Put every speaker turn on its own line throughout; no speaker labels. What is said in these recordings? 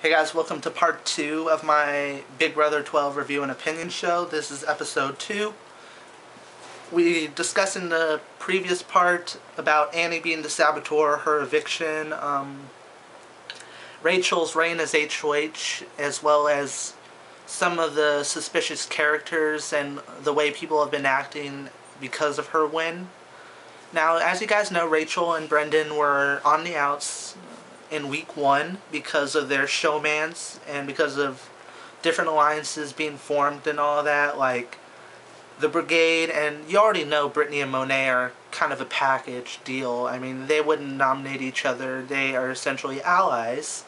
Hey guys, welcome to part 2 of my Big Brother 12 review and opinion show. This is episode 2. We discussed in the previous part about Annie being the saboteur, her eviction, Rachel's reign as HOH, as well as some of the suspicious characters and the way people have been acting because of her win. Now, as you guys know, Rachel and Brendan were on the outs in week 1 because of their showmans and because of different alliances being formed and all that, like the Brigade. And you already know Brittany and Monet are kind of a package deal. I mean, they wouldn't nominate each other. They are essentially allies.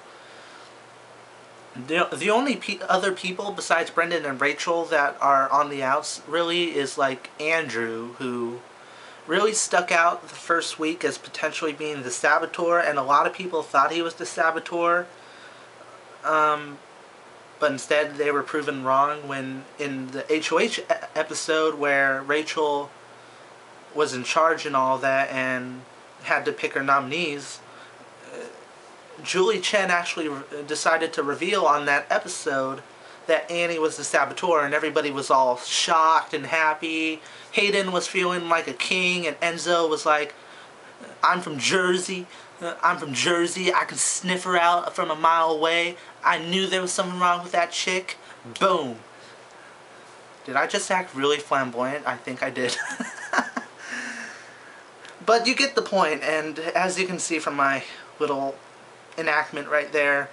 The only other people besides Brendan and Rachel that are on the outs really is like Andrew, who really stuck out the first week as potentially being the saboteur, and a lot of people thought he was the saboteur, but instead they were proven wrong when in the HOH episode where Rachel was in charge and all that and had to pick her nominees, Julie Chen actually decided to reveal on that episode that Annie was the saboteur, and everybody was all shocked and happy. Hayden was feeling like a king, and Enzo was like, I'm from Jersey, I can sniff her out from a mile away. I knew there was something wrong with that chick. Boom. Did I just act really flamboyant? I think I did. But you get the point, and as you can see from my little enactment right there,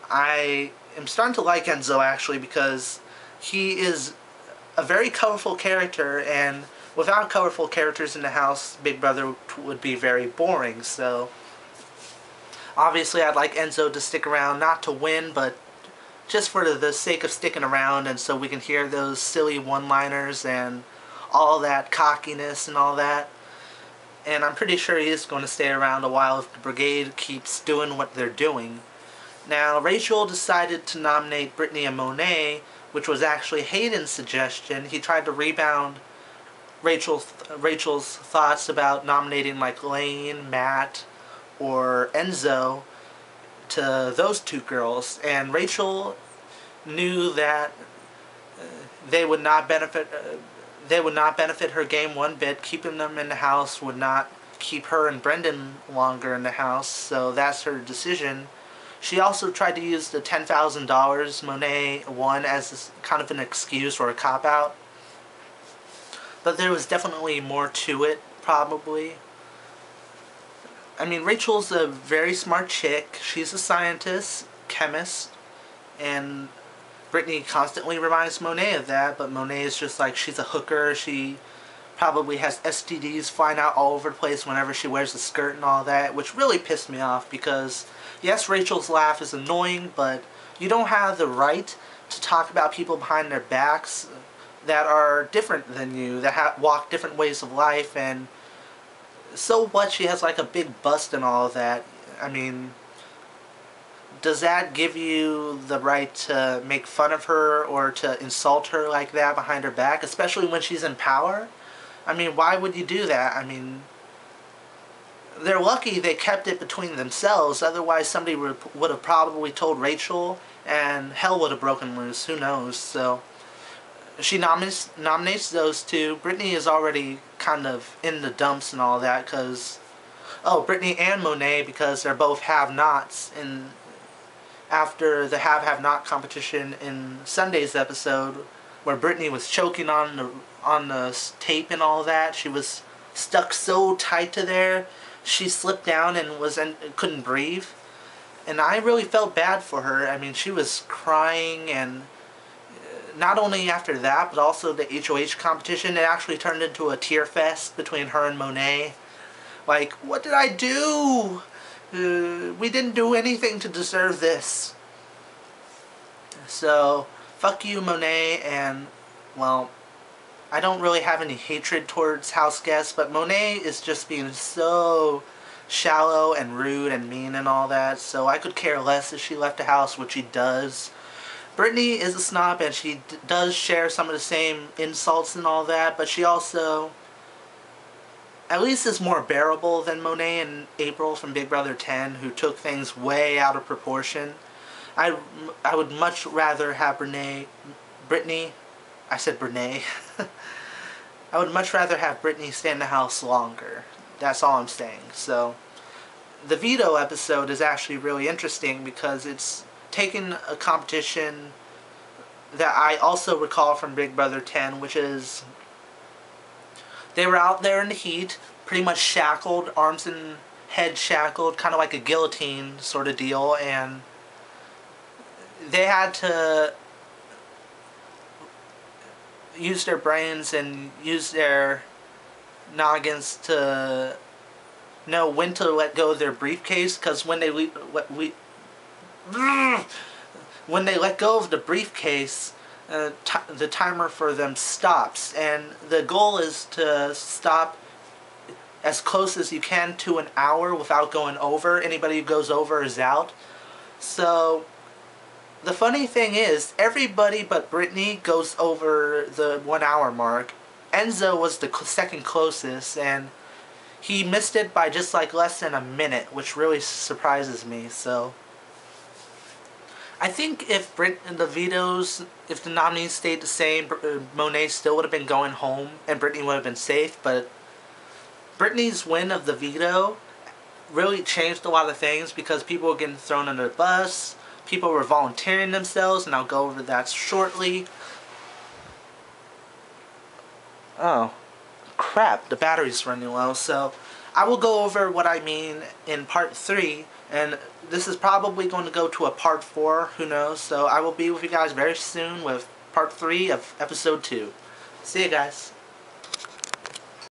I am starting to like Enzo actually, because he is a very colorful character, and without colorful characters in the house, Big Brother would be very boring. So obviously I'd like Enzo to stick around, not to win, but just for the sake of sticking around, and so we can hear those silly one-liners and all that cockiness and all that. And I'm pretty sure he is going to stay around a while if the Brigade keeps doing what they're doing. Now, Rachel decided to nominate Brittany and Monet, which was actually Hayden's suggestion. He tried to rebound Rachel's thoughts about nominating like Lane, Matt, or Enzo to those two girls, and Rachel knew that they would not benefit her game one bit. Keeping them in the house would not keep her and Brendan longer in the house, so that's her decision. She also tried to use the $10,000 Monet won as kind of an excuse or a cop-out. But there was definitely more to it, probably. I mean, Rachel's a very smart chick. She's a scientist, chemist, and Brittany constantly reminds Monet of that, but Monet is just like, she's a hooker. She probably has STDs flying out all over the place whenever she wears a skirt and all that, which really pissed me off because, yes, Rachel's laugh is annoying, but you don't have the right to talk about people behind their backs that are different than you, that walk different ways of life. And so what, she has like a big bust and all of that. I mean, does that give you the right to make fun of her or to insult her like that behind her back, especially when she's in power? I mean, why would you do that? I mean, they're lucky they kept it between themselves. Otherwise, somebody would have probably told Rachel, and hell would have broken loose. Who knows? So she nominates those two. Brittany is already kind of in the dumps and all that because, oh, Brittany and Monet, because they're both have-nots. And after the have-not competition in Sunday's episode, where Brittany was choking on the tape and all that, she was stuck so tight to there, she slipped down and couldn't breathe. And I really felt bad for her. I mean, she was crying, and not only after that, but also the HOH competition, it actually turned into a tear fest between her and Monet. Like, what did I do? We didn't do anything to deserve this. So, fuck you, Monet, and, well, I don't really have any hatred towards house guests, but Monet is just being so shallow and rude and mean and all that, so I could care less if she left the house, which she does. Brittany is a snob, and she does share some of the same insults and all that, but she also at least is more bearable than Monet and April from Big Brother 10, who took things way out of proportion. I would much rather have Brittany, I said Brene. I would much rather have Brittany stay in the house longer. That's all I'm saying. So, the veto episode is actually really interesting because it's taking a competition that I also recall from Big Brother 10, which is they were out there in the heat, pretty much shackled, arms and head shackled, kind of like a guillotine sort of deal, and they had to use their brains and use their noggins to know when to let go of their briefcase, because when they let go of the briefcase, the timer for them stops, and the goal is to stop as close as you can to an hour without going over. Anybody who goes over is out. So the funny thing is, everybody but Brittany goes over the 1 hour mark. Enzo was the second closest, and he missed it by just like less than a minute, which really surprises me. So I think if if the nominees stayed the same, Monet still would have been going home and Brittany would have been safe, but Brittany's win of the veto really changed a lot of things because people were getting thrown under the bus, people were volunteering themselves, and I'll go over that shortly. Oh, crap, the battery's running low, so I will go over what I mean in part 3, and this is probably going to go to a part 4, who knows, so I will be with you guys very soon with part 3 of episode 2. See you guys.